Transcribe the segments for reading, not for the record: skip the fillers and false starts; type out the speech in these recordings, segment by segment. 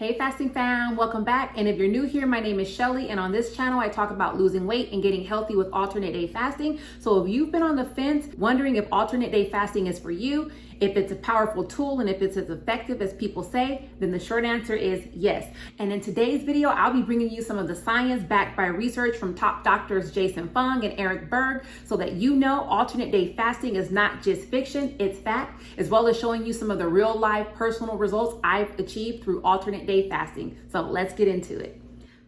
Hey fasting fam, welcome back. And if you're new here, my name is Chelly, and on this channel I talk about losing weight and getting healthy with alternate day fasting. So if you've been on the fence wondering if alternate day fasting is for you, if it's a powerful tool, and if it's as effective as people say, then the short answer is yes. And in today's video, I'll be bringing you some of the science backed by research from top doctors Jason Fung and Eric Berg, so that you know alternate day fasting is not just fiction, it's fact, as well as showing you some of the real life personal results I've achieved through alternate day fasting. So let's get into it.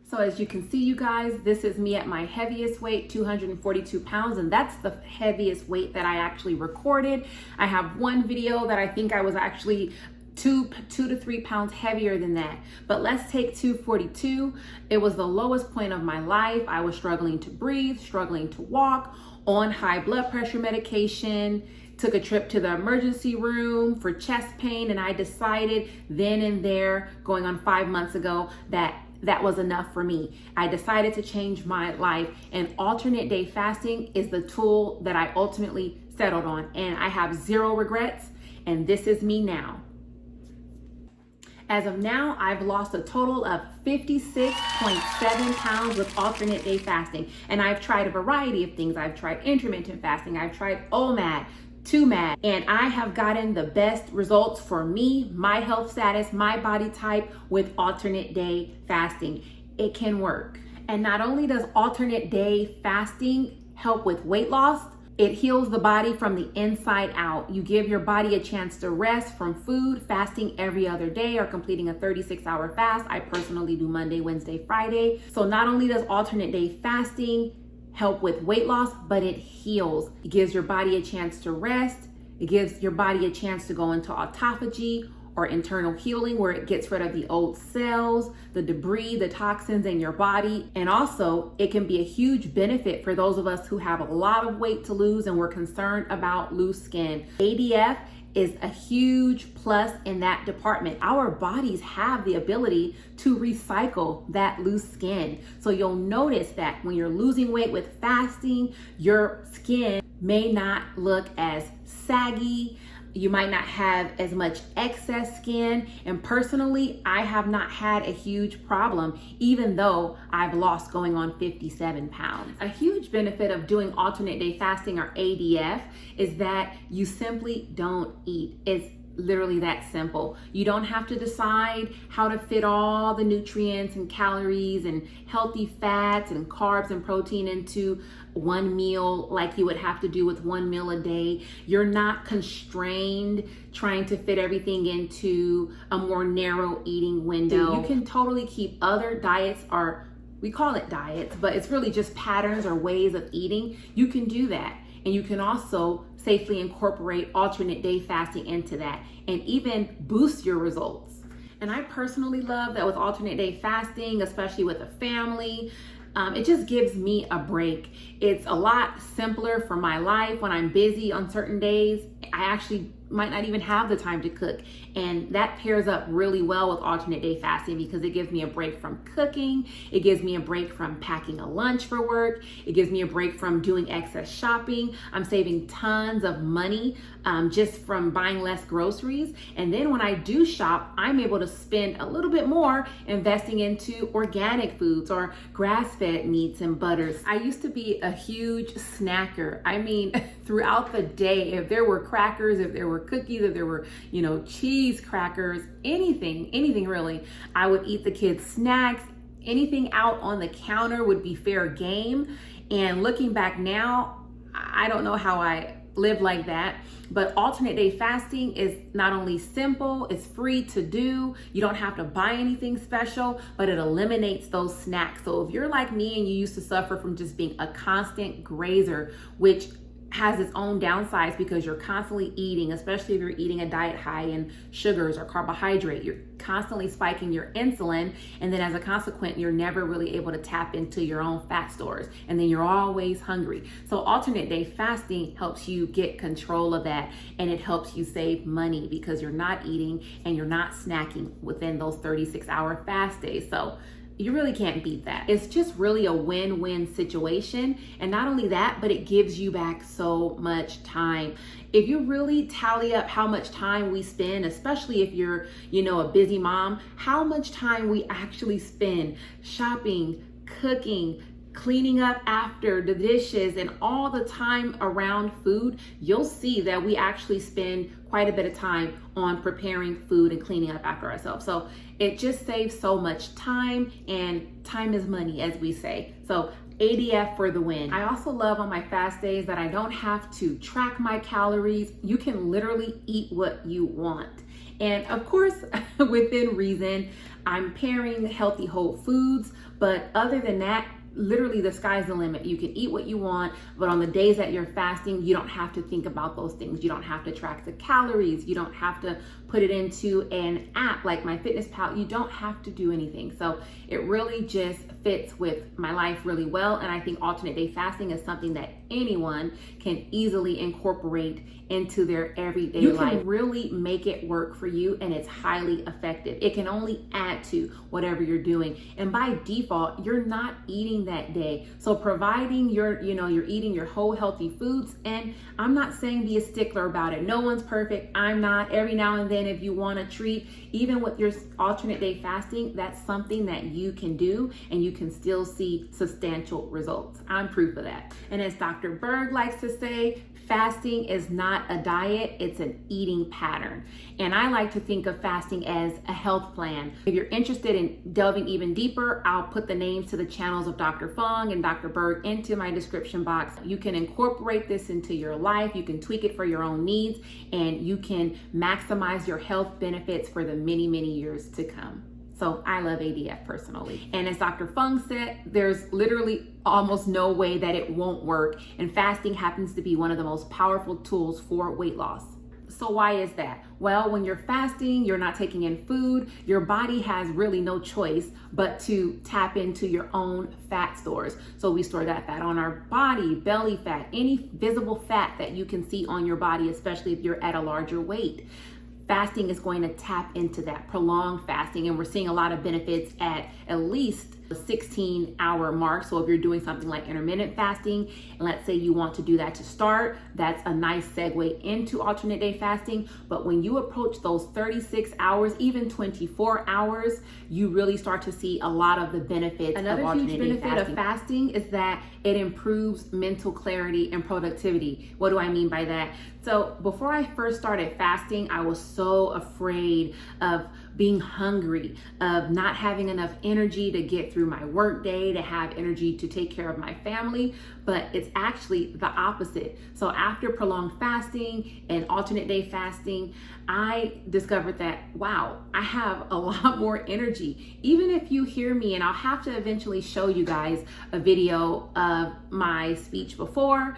So as you can see, you guys, this is me at my heaviest weight, 242 pounds, and that's the heaviest weight that I actually recorded. I have one video that I think I was actually two to 3 pounds heavier than that. But let's take 242. It was the lowest point of my life. I was struggling to breathe, struggling to walk, on high blood pressure medication, took a trip to the emergency room for chest pain, and I decided then and there, going on 5 months ago, that was enough for me. I decided to change my life, and alternate day fasting is the tool that I ultimately settled on, and I have zero regrets, and this is me now. As of now, I've lost a total of 56.7 pounds with alternate day fasting, and I've tried a variety of things. I've tried intermittent fasting, I've tried OMAD, 2MAD, and I have gotten the best results for me, my health status, my body type with alternate day fasting. It can work. And not only does alternate day fasting help with weight loss, it heals the body from the inside out. You give your body a chance to rest from food, fasting every other day or completing a 36-hour fast. I personally do Monday, Wednesday, Friday. So not only does alternate day fasting help with weight loss, but it heals. It gives your body a chance to rest. It gives your body a chance to go into autophagy, or internal healing, where it gets rid of the old cells, the debris, the toxins in your body. And also, it can be a huge benefit for those of us who have a lot of weight to lose and we're concerned about loose skin. ADF is a huge plus in that department. Our bodies have the ability to recycle that loose skin. So you'll notice that when you're losing weight with fasting, your skin may not look as saggy. You might not have as much excess skin. And personally, I have not had a huge problem, even though I've lost going on 57 pounds. A huge benefit of doing alternate day fasting, or ADF, is that you simply don't eat. It's literally that simple. You don't have to decide how to fit all the nutrients and calories and healthy fats and carbs and protein into one meal like you would have to do with one meal a day. You're not constrained trying to fit everything into a more narrow eating window. You can totally keep other diets, or we call it diets, but it's really just patterns or ways of eating. You can do that. And you can also safely incorporate alternate day fasting into that and even boost your results. And I personally love that with alternate day fasting, especially with a family, it just gives me a break. It's a lot simpler for my life. When I'm busy on certain days, I actually might not even have the time to cook. And that pairs up really well with alternate day fasting because it gives me a break from cooking. It gives me a break from packing a lunch for work. It gives me a break from doing excess shopping. I'm saving tons of money just from buying less groceries. And then when I do shop, I'm able to spend a little bit more investing into organic foods or grass-fed meats and butters. I used to be a huge snacker. I mean, throughout the day, if there were crackers, if there were cookies, if there were, cheese crackers, anything really, I would eat the kids' snacks. Anything out on the counter would be fair game. And looking back now, I don't know how I lived like that. But alternate day fasting is not only simple, it's free to do. You don't have to buy anything special, but it eliminates those snacks. So if you're like me and you used to suffer from just being a constant grazer, which has its own downsides because you're constantly eating, especially if you're eating a diet high in sugars or carbohydrate, you're constantly spiking your insulin. And then as a consequence, you're never really able to tap into your own fat stores. And then you're always hungry. So alternate day fasting helps you get control of that. And it helps you save money because you're not eating and you're not snacking within those 36-hour fast days. So you really can't beat that. It's just really a win-win situation. And not only that, but it gives you back so much time. If you really tally up how much time we spend, especially if you're, a busy mom, how much time we actually spend shopping, cooking, cleaning up after the dishes, and all the time around food, you'll see that we actually spend quite a bit of time on preparing food and cleaning up after ourselves. So it just saves so much time, and time is money, as we say. So ADF for the win. I also love on my fast days that I don't have to track my calories. You can literally eat what you want. And of course, within reason, I'm pairing healthy whole foods, but other than that, literally the sky's the limit. You can eat what you want, but on the days that you're fasting, you don't have to think about those things. You don't have to track the calories. You don't have to put it into an app like MyFitnessPal. You don't have to do anything. So it really just fits with my life really well. And I think alternate day fasting is something that anyone can easily incorporate into their everyday life. You can really make it work for you, and it's highly effective. It can only add to whatever you're doing. And by default, you're not eating that day. So providing you're eating your whole healthy foods, and I'm not saying be a stickler about it. No one's perfect. I'm not. Every now and then, if you want to treat, even with your alternate day fasting, that's something that you can do, and you can still see substantial results. I'm proof of that. And as Dr. Berg likes to say, fasting is not a diet, it's an eating pattern. And I like to think of fasting as a health plan. If you're interested in delving even deeper, I'll put the names to the channels of Dr. Fung and Dr. Berg into my description box. You can incorporate this into your life, you can tweak it for your own needs, and you can maximize your health benefits for the many, many years to come. So I love ADF personally. And as Dr. Fung said, there's literally almost no way that it won't work. And fasting happens to be one of the most powerful tools for weight loss. So why is that? Well, when you're fasting, you're not taking in food, your body has really no choice but to tap into your own fat stores. So we store that fat on our body, belly fat, any visible fat that you can see on your body, especially if you're at a larger weight. Fasting is going to tap into that, prolonged fasting, and we're seeing a lot of benefits at least the 16-hour mark. So if you're doing something like intermittent fasting, and let's say you want to do that to start, that's a nice segue into alternate day fasting. But when you approach those 36 hours, even 24 hours, you really start to see a lot of the benefits. Another huge benefit of fasting is that it improves mental clarity and productivity. What do I mean by that? So before I first started fasting, I was so afraid of being hungry, of not having enough energy to get through my work day, to have energy to take care of my family, but it's actually the opposite. So after prolonged fasting and alternate day fasting, I discovered that, wow, I have a lot more energy. Even if you hear me, and I'll have to eventually show you guys a video of my speech before,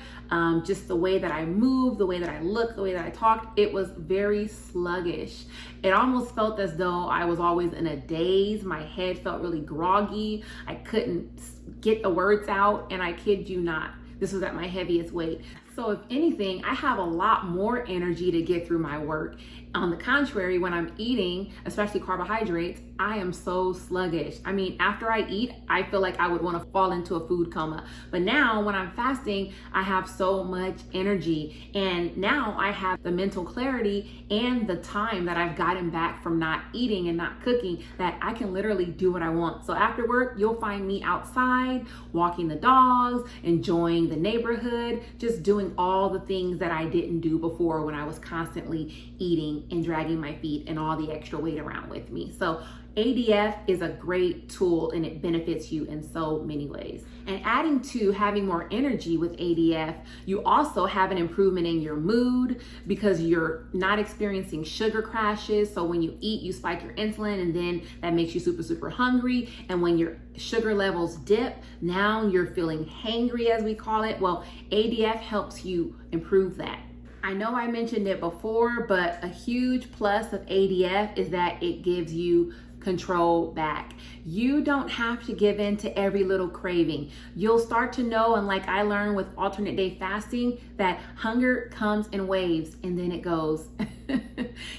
just the way that I moved, the way that I looked, the way that I talked, it was very sluggish. It almost felt as though I was always in a daze. My head felt really groggy. I couldn't get the words out, and I kid you not, this was at my heaviest weight. So if anything, I have a lot more energy to get through my work. On the contrary, when I'm eating, especially carbohydrates, I am so sluggish. I mean, after I eat, I feel like I would want to fall into a food coma. But now when I'm fasting, I have so much energy. And now I have the mental clarity and the time that I've gotten back from not eating and not cooking, that I can literally do what I want. So after work, you'll find me outside, walking the dogs, enjoying the neighborhood, just doing all the things that I didn't do before when I was constantly eating and dragging my feet and all the extra weight around with me. So ADF is a great tool, and it benefits you in so many ways. And adding to having more energy with ADF, you also have an improvement in your mood because you're not experiencing sugar crashes. So when you eat, you spike your insulin, and then that makes you super, super hungry. And when your sugar levels dip, now you're feeling hangry, as we call it. Well, ADF helps you improve that. I know I mentioned it before, but a huge plus of ADF is that it gives you control back. You don't have to give in to every little craving. You'll start to know, and like I learned with alternate day fasting, that hunger comes in waves and then it goes.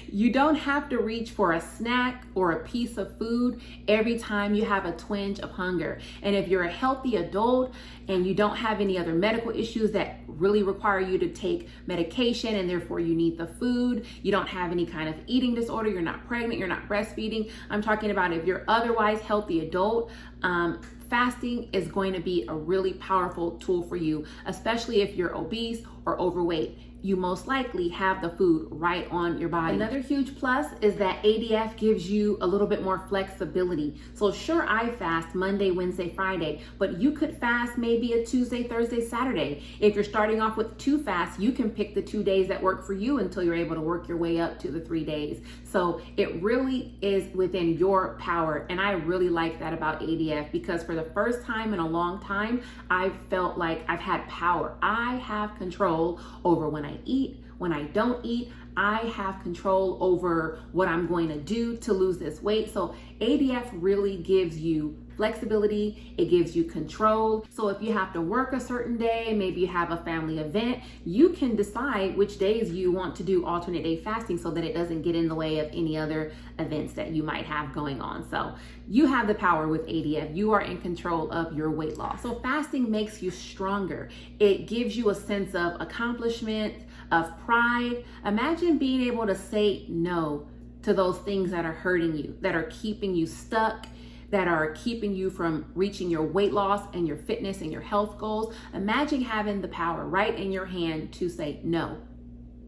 You don't have to reach for a snack or a piece of food every time you have a twinge of hunger. And if you're a healthy adult and you don't have any other medical issues that really require you to take medication and therefore you need the food, you don't have any kind of eating disorder, you're not pregnant, you're not breastfeeding. I'm talking about if you're otherwise healthy adult, fasting is going to be a really powerful tool for you, especially if you're obese or overweight. You most likely have the food right on your body. Another huge plus is that ADF gives you a little bit more flexibility. So sure, I fast Monday, Wednesday, Friday, but you could fast maybe a Tuesday, Thursday, Saturday. If you're starting off with 2 fasts, you can pick the 2 days that work for you until you're able to work your way up to the 3 days. So it really is within your power. And I really like that about ADF, because for the first time in a long time, I felt like I've had power. I have control over when I eat, when I don't eat. I have control over what I'm going to do to lose this weight. So ADF really gives you flexibility, it gives you control. So if you have to work a certain day, maybe you have a family event, you can decide which days you want to do alternate day fasting so that it doesn't get in the way of any other events that you might have going on. So you have the power with ADF. You are in control of your weight loss. So fasting makes you stronger. It gives you a sense of accomplishment, of pride. Imagine being able to say no to those things that are hurting you, that are keeping you stuck, that are keeping you from reaching your weight loss and your fitness and your health goals. Imagine having the power right in your hand to say, no,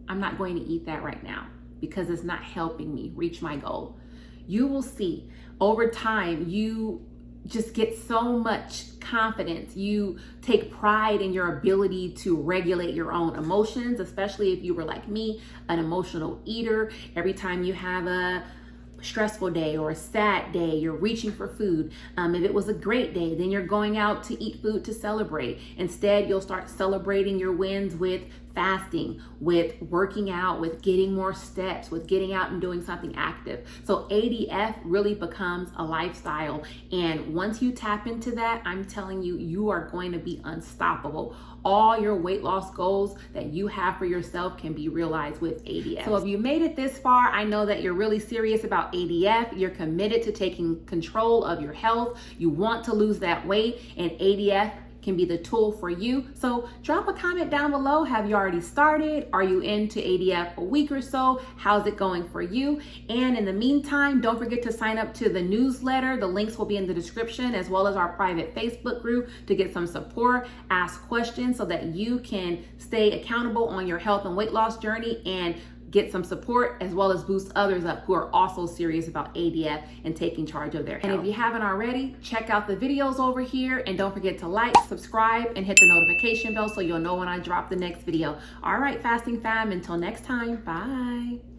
I'm not going to eat that right now because it's not helping me reach my goal. You will see over time, you just get so much confidence. You take pride in your ability to regulate your own emotions, especially if you were like me, an emotional eater. Every time you have a stressful day or a sad day, you're reaching for food. If it was a great day, then you're going out to eat food to celebrate. Instead, you'll start celebrating your wins with fasting, with working out, with getting more steps, with getting out and doing something active. So ADF really becomes a lifestyle. And once you tap into that, I'm telling you, you are going to be unstoppable. All your weight loss goals that you have for yourself can be realized with ADF. So if you made it this far, I know that you're really serious about ADF. You're committed to taking control of your health. You want to lose that weight, and ADF can be the tool for you. So drop a comment down below. Have you already started? Are you into ADF a week or so? How's it going for you? And in the meantime, don't forget to sign up to the newsletter. The links will be in the description, as well as our private Facebook group, to get some support, ask questions so that you can stay accountable on your health and weight loss journey and get some support, as well as boost others up who are also serious about ADF and taking charge of their health. And if you haven't already, check out the videos over here, and don't forget to like, subscribe, and hit the notification bell so you'll know when I drop the next video. All right, fasting fam, until next time, bye.